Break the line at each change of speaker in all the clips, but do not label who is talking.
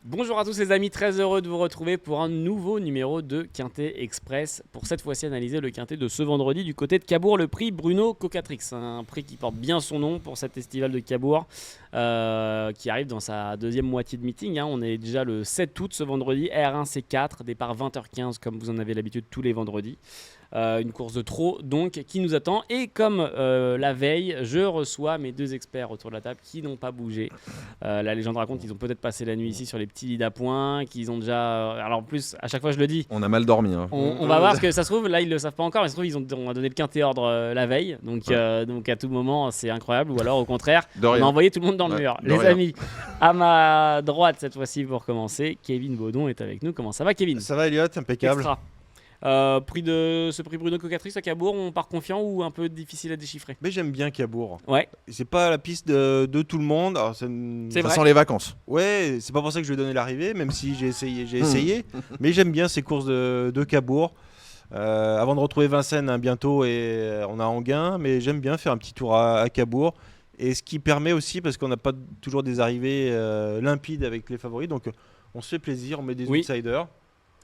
Bonjour à tous les amis, très heureux de vous retrouver pour un nouveau numéro de Quintet Express. Pour cette fois-ci analyser le Quintet de ce vendredi du côté de Cabourg, le prix Bruno Cocatrix. Un prix qui porte bien son nom pour cet estival de Cabourg qui arrive dans sa deuxième moitié de meeting. On est déjà le 7 août ce vendredi, R1C4, départ 20h15 comme vous en avez l'habitude tous les vendredis. Une course de trot donc qui nous attend et comme la veille je reçois mes deux experts autour de la table qui n'ont pas bougé. La légende raconte qu'ils ont peut-être passé la nuit ici sur les petits lits d'appoint, qu'ils ont déjà alors en plus à chaque fois je le dis,
on a mal dormi
on va voir parce que ça se trouve là ils le savent pas encore, mais ça se trouve on a donné le quintet ordre la veille donc à tout moment c'est incroyable, ou alors au contraire on a envoyé tout le monde dans le mur. Les amis, à ma droite cette fois-ci pour commencer, Kevin Baudon est avec nous. Comment ça va Kevin?
Ça va Elliot, impeccable.
Extra. Prix Bruno Cocatrix à Cabourg, on part confiant ou un peu difficile à déchiffrer?
Mais j'aime bien Cabourg.
Ouais.
C'est pas la piste de tout le monde. Alors,
C'est
ça
vrai.
sent les vacances.
Ouais, c'est pas pour ça que je vais donner l'arrivée, même si j'ai essayé. Mais j'aime bien ces courses de Cabourg. Avant de retrouver Vincennes bientôt et on a Anguin, mais j'aime bien faire un petit tour à Cabourg. Et ce qui permet aussi, parce qu'on n'a pas toujours des arrivées limpides avec les favoris, donc on se fait plaisir, on met des outsiders.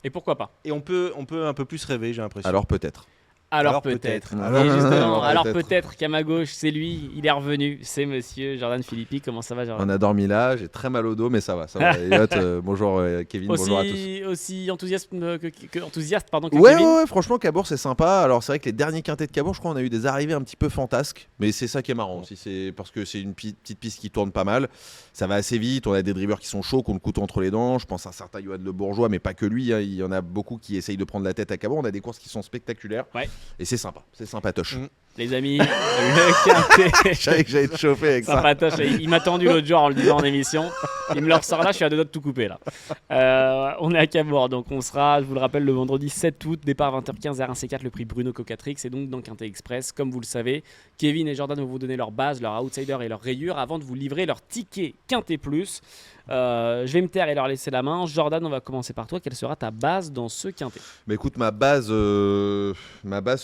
Et pourquoi pas?
Et on peut un peu plus rêver, j'ai l'impression.
Alors peut-être.
Alors peut-être.
Alors,
Et justement,
peut-être.
alors peut-être qu'à ma gauche, c'est lui, il est revenu, c'est monsieur Jordan Philippi. Comment ça va Jordan?
On a dormi là, j'ai très mal au dos, mais ça va. Elliot, bonjour Kevin, bonjour à tous.
Aussi enthousiaste que
Ouais,
Kevin.
ouais, franchement, Cabourg c'est sympa. Alors c'est vrai que les derniers quintets de Cabourg, je crois, on a eu des arrivées un petit peu fantasques, mais c'est ça qui est marrant aussi. C'est parce que c'est une petite piste qui tourne pas mal. Ça va assez vite. On a des drivers qui sont chauds, qui ont le couteau entre les dents. Je pense à un certain Johan Le Bourgeois, mais pas que lui. Il y en a beaucoup qui essayent de prendre la tête à Cabourg. On a des courses qui sont spectaculaires.
Ouais.
Et c'est sympa. C'est sympatoche.
Les amis, le Quintet.
Je savais que j'allais te chauffer avec ça.
Sympatoche. Il m'a tendu l'autre jour en le disant en émission. Il me le ressort là, je suis à deux doigts de tout couper là. On est à Cabourg, donc on sera, je vous le rappelle, le vendredi 7 août, départ 20h15 R1C4, le prix Bruno Cocatrix, et donc dans Quintet Express. Comme vous le savez, Kevin et Jordan vont vous donner leur base, leur outsider et leur rayure avant de vous livrer leur ticket Quintet Plus. Je vais me taire et leur laisser la main. Jordan, on va commencer par toi. Quelle sera ta base dans ce Quintet?
Mais écoute, ma base, ce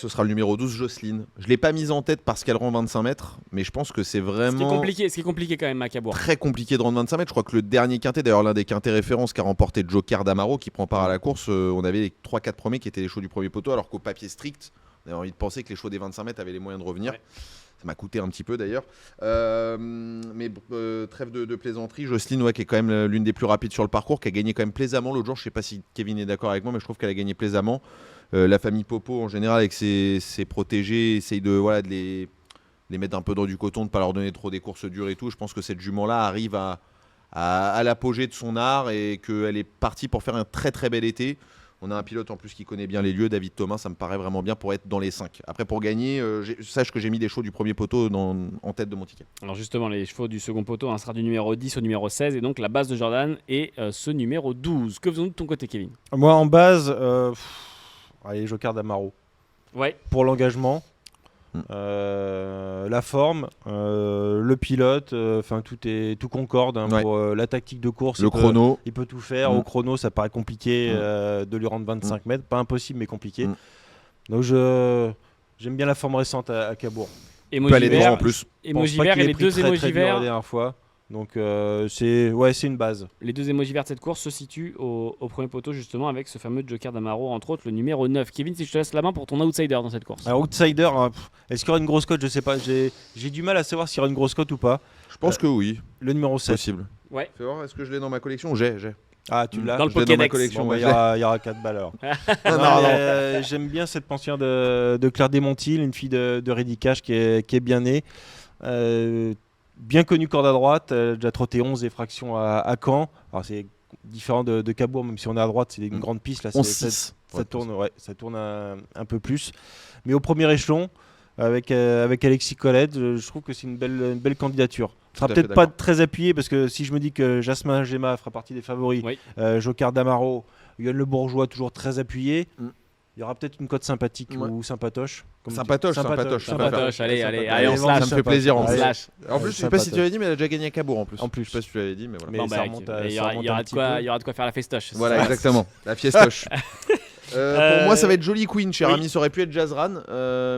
sera le numéro 12, Jocelyne. Je ne l'ai pas mise en tête parce qu'elle rend 25 mètres, mais je pense que c'est vraiment
Ce qui est compliqué quand même à Cabourg.
très compliqué de rendre 25 mètres. Je crois que le dernier Quintet, d'ailleurs l'un des Quintets références qu'a remporté Joker d'Amaro, qui prend part à la course, on avait les 3-4 premiers qui étaient les chevaux du premier poteau, alors qu'au papier strict, on avait envie de penser que les chevaux des 25 mètres avaient les moyens de revenir. Ouais. Ça m'a coûté un petit peu d'ailleurs. Trêve de plaisanterie. Jocelyne, qui est quand même l'une des plus rapides sur le parcours, qui a gagné quand même plaisamment l'autre jour. Je ne sais pas si Kevin est d'accord avec moi, mais je trouve qu'elle a gagné plaisamment. La famille Popo, en général, avec ses protégés, essaye de les mettre un peu dans du coton, de ne pas leur donner trop des courses dures et tout. Je pense que cette jument-là arrive à l'apogée de son art et qu'elle est partie pour faire un très très bel été. On a un pilote en plus qui connaît bien les lieux, David Thomas, ça me paraît vraiment bien pour être dans les 5. Après, pour gagner, sache que j'ai mis des chevaux du premier poteau en tête de mon ticket.
Alors justement, les chevaux du second poteau, sera du numéro 10 au numéro 16, et donc la base de Jordan est ce numéro 12. Que faisons-nous de ton côté, Kevin?
Moi, en base, allez, Joker d'Amaro.
Ouais.
Pour l'engagement, la forme, le pilote, tout concorde pour la tactique de course.
Le chrono.
Il peut tout faire. Au chrono, ça paraît compliqué de lui rendre 25 mètres. Pas impossible, mais compliqué. Donc j'aime bien la forme récente à Cabourg.
Émojivert
en plus.
Émojivert et les deux émojivert.
La dernière fois. Donc c'est une base.
Les deux émojivert de cette course se situent au premier poteau justement avec ce fameux Joker d'Amaro, entre autres le numéro 9. Kevin, si je te laisse la main pour ton outsider dans cette course.
Alors outsider, est-ce qu'il y aura une grosse cote? Je sais pas, j'ai du mal à savoir s'il y aura une grosse cote ou pas.
Je pense que oui.
Le numéro 7.
Possible.
Ouais.
Fais voir, est-ce que je l'ai dans ma collection? J'ai.
Ah, tu l'as
dans le
Je l'ai dans ma
Pokédex.
collection.
Bon, il y aura 4 balles alors. J'aime bien cette pensionnaire de Claire Desmontil, une fille de Rédicache qui est bien née. Bien connue corde à droite, déjà trotté 11 et fractions à Caen. Alors c'est différent de Cabourg, même si on est à droite, c'est une grande piste. Là,
11-6.
Ça tourne un peu plus. Mais au premier échelon, avec Alexis Collette, je trouve que c'est une belle candidature. Ce sera peut-être pas très appuyé, parce que si je me dis que Jasmin Gemma fera partie des favoris, Joker d'Amaro, Yoann Le Bourgeois toujours très appuyé, il y aura peut-être une cote sympathique ou sympatoche.
Sympatoche.
Allez, on se lâche.
Ça me fait plaisir en plus. En plus, je sais pas si tu l'avais dit, mais elle a déjà gagné à Cabourg en plus. Je sais pas si tu l'avais dit, mais voilà.
Il y aura de quoi faire la festoche.
Voilà, exactement. La fiestoche. Pour moi, ça va être Jolly Queen, cher
oui.
ami. Ça aurait pu être Jazzran,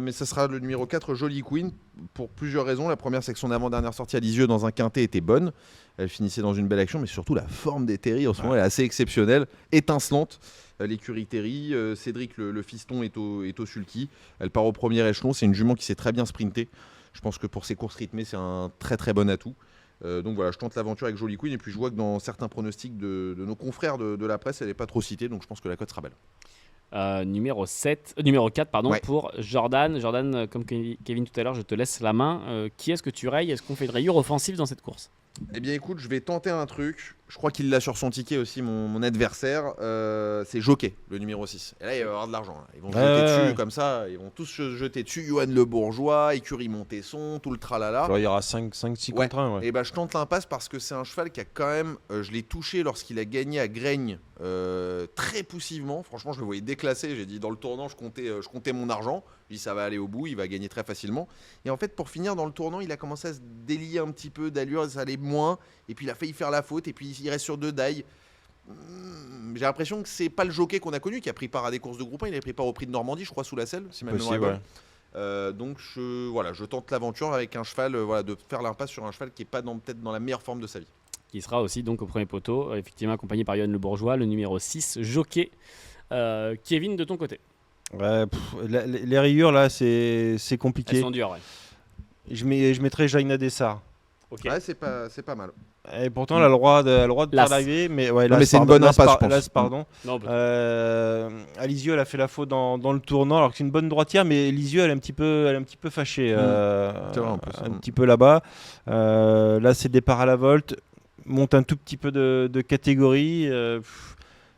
mais ça sera le numéro 4, Jolly Queen, pour plusieurs raisons. La première, c'est que son avant-dernière sortie à Lisieux dans un quintet était bonne. Elle finissait dans une belle action, mais surtout la forme des Terry en ce moment elle est assez exceptionnelle, étincelante. L'écurie Terry, Cédric le fiston est au sulky. Elle part au premier échelon. C'est une jument qui sait très bien sprinter. Je pense que pour ses courses rythmées, c'est un très très bon atout. Donc voilà, je tente l'aventure avec Jolly Queen. Et puis je vois que dans certains pronostics de nos confrères de la presse, elle n'est pas trop citée. Donc je pense que la cote sera belle.
Numéro 4
Ouais.
pour Jordan. Jordan, comme Kevin tout à l'heure, je te laisse la main. Qui est-ce que tu rayes? Est-ce qu'on fait une rayure offensive dans cette course?
Eh bien écoute, je vais tenter un truc. Je crois qu'il l'a sur son ticket aussi, mon adversaire. C'est Jockey, le numéro 6. Et là, il va y avoir de l'argent. Là. Ils vont se jeter dessus comme ça. Ils vont tous se jeter dessus. Johan Le Bourgeois, Écurie Montesson, tout le tralala.
Alors, il y aura 5-6 contre 1. Ouais.
Et bah, je tente l'impasse parce que c'est un cheval qui a quand même. Je l'ai touché lorsqu'il a gagné à Graigne très poussivement. Franchement, je le voyais déclassé. J'ai dit dans le tournant, je comptais mon argent. J'ai dit ça va aller au bout, il va gagner très facilement. Et en fait, pour finir dans le tournant, il a commencé à se délier un petit peu d'allure, ça allait moins. Et puis il a failli faire la faute. Et puis il reste sur 2 dailles. J'ai l'impression que c'est pas le jockey qu'on a connu qui a pris part à des courses de groupe 1. Il a pris part au prix de Normandie, je crois, sous la selle, si ma mémoire est bonne. Donc je tente l'aventure avec un cheval, de faire l'impasse sur un cheval qui n'est pas peut-être dans la meilleure forme de sa vie.
Qui sera aussi donc au premier poteau, effectivement accompagné par Johan Le Bourgeois, le numéro 6, Jockey. Kevin, de ton côté?
Ouais, les rayures là, c'est compliqué.
Elles sont dures, ouais.
Je mettrais Jaina Dessart.
Ok.
Ouais, c'est pas mal.
Et pourtant, elle a le droit de
L'As.
faire l'arrivée, mais ouais,
Non, mais c'est une bonne impasse, je pense.
pardon.
Non,
À Lisieux, elle a fait la faute dans le tournant, alors que c'est une bonne droitière, mais Lisieux, elle est un petit peu fâchée,
C'est vrai, en plus.
un petit peu là-bas. Là, c'est départ à la volte, monte un tout petit peu de catégorie.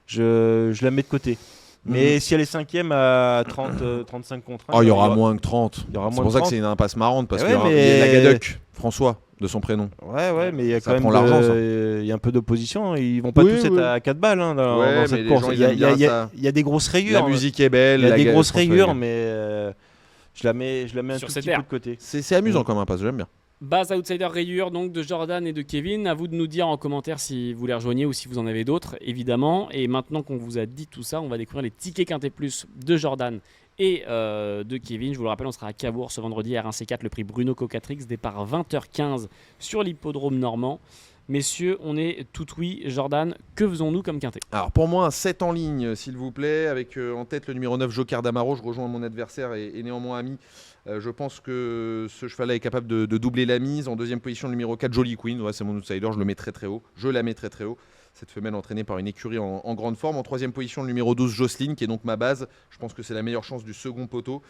Je la mets de côté. Mais si elle est 5ème à 35 contre 1,
Oh, il y aura moins que 30.
il y aura
C'est
moins
pour
de
ça que
30.
c'est une impasse marrante parce
Ouais,
qu'il y a
mais-
la Gadoc, François, de son prénom.
Ouais, mais il y a
Ça
quand
prend
même
l'argent, ça.
il y a un peu d'opposition. Ils vont pas
Oui,
tous être
oui.
à 4 balles dans
Ouais, mais
cette
les
course.
gens,
Il
ils
y a,
aiment bien ça.
il y a des grosses rayures.
La musique est belle.
Il y a des grosses
François
rayures,
Gaël.
mais je la mets un
Sur
tout
cette
petit peu
aire.
de côté.
C'est amusant comme impasse, j'aime bien.
Base outsider rayure donc de Jordan et de Kevin. À vous de nous dire en commentaire si vous les rejoignez ou si vous en avez d'autres, évidemment. Et maintenant qu'on vous a dit tout ça, on va découvrir les tickets Quintet Plus de Jordan et de Kevin. Je vous le rappelle, on sera à Cabourg ce vendredi à R1C4, le prix Bruno Cocatrix, départ 20h15 sur l'hippodrome normand. Messieurs, on est tout oui. Jordan, que faisons-nous comme Quintet?
Alors pour moi, un 7 en ligne, s'il vous plaît, avec en tête le numéro 9, Joker d'Amaro. Je rejoins mon adversaire et néanmoins ami. Je pense que ce cheval-là est capable de doubler la mise. En deuxième position, le numéro 4, Jolly Queen. Ouais, c'est mon outsider, je le mets très haut. Je la mets très haut. Cette femelle entraînée par une écurie en grande forme. En troisième position, le numéro 12, Jocelyne, qui est donc ma base. Je pense que c'est la meilleure chance du second poteau.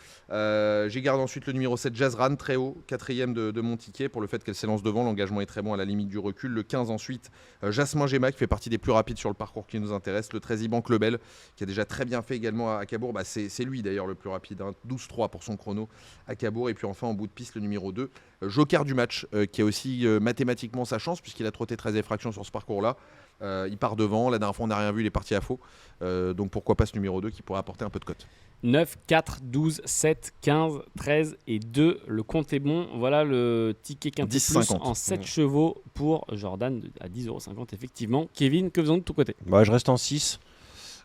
J'y garde ensuite le numéro 7, Jazzran, très haut. Quatrième de mon ticket pour le fait qu'elle s'élance devant. L'engagement est très bon à la limite du recul. Le 15 ensuite, Jasmin Gemma, qui fait partie des plus rapides sur le parcours qui nous intéresse. Le 13, Iban Clebel, qui a déjà très bien fait également à Cabourg. C'est lui d'ailleurs le plus rapide. 12-3 pour son chrono à Cabourg. Et puis enfin, en bout de piste, le numéro 2, Joker du match, qui a aussi mathématiquement sa chance puisqu'il a trotté 13 effractions sur ce parcours-là. Il part devant, la dernière fois on n'a rien vu, il est parti à faux. Donc pourquoi pas ce numéro 2 qui pourrait apporter un peu de cote.
9, 4, 12, 7, 15, 13 et 2. Le compte est bon. Voilà le ticket Quintet
10,
Plus
50.
en 7 chevaux pour Jordan à 10,50 €. Effectivement. Kevin, que faisons-nous de ton côté?
Bah, je reste en 6,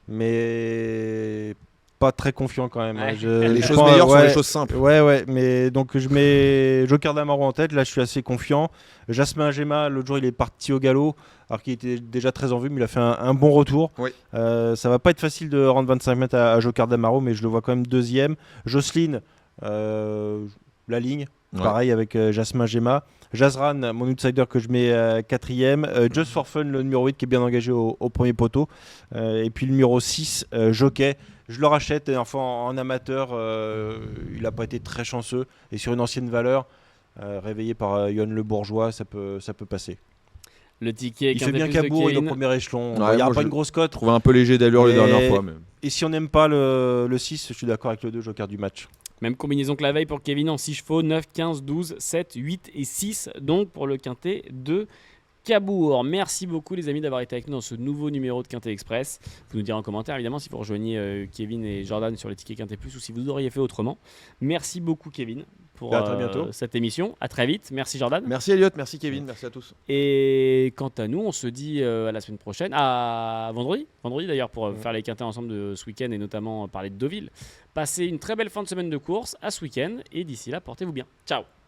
mais pas très confiant quand même.
Ouais.
Les choses meilleures sont les choses simples.
Ouais, mais donc je mets Joker d'Amaro en tête. Là, je suis assez confiant. Jasmin Gemma, l'autre jour, il est parti au galop, alors qu'il était déjà très en vue, mais il a fait un bon retour.
Oui.
Ça va pas être facile de rendre 25 mètres à Joker d'Amaro, mais je le vois quand même deuxième. Jocelyne, la ligne,
Ouais.
pareil avec Jasmin Gemma. Jazzran, mon outsider que je mets quatrième. Just for Fun, le numéro 8 qui est bien engagé au premier poteau. Et puis le numéro 6, Jockey. Je le rachète, et enfin en amateur, il n'a pas été très chanceux. Et sur une ancienne valeur, réveillé par Johan Le Bourgeois, ça peut passer.
Le ticket
Il fait
Quintet
bien
Plus de
Cabourg, il est au
Kevin.
premier échelon.
Ouais,
Il n'y aura
moi,
pas
je
une grosse cote.
Trouvé un peu léger d'allure les
Mais-
dernières fois. Mais...
Et si on n'aime pas le 6, je suis d'accord avec le 2, Joker du match.
Même combinaison que la veille pour Kevin en 6 chevaux. 9, 15, 12, 7, 8 et 6. Donc pour le Quintet de Cabourg. Merci beaucoup les amis d'avoir été avec nous dans ce nouveau numéro de Quintet Express. Vous nous direz en commentaire évidemment si vous rejoignez Kevin et Jordan sur les tickets Quintet Plus ou si vous auriez fait autrement. Merci beaucoup Kevin pour
À très bientôt.
cette émission. À très vite. Merci Jordan.
Merci Elliot, merci Kevin, merci à tous.
Et quant à nous, on se dit à la semaine prochaine, à vendredi. Vendredi d'ailleurs pour faire les quintets ensemble de ce week-end et notamment parler de Deauville. Passez une très belle fin de semaine de course à ce week-end et d'ici là, portez-vous bien. Ciao.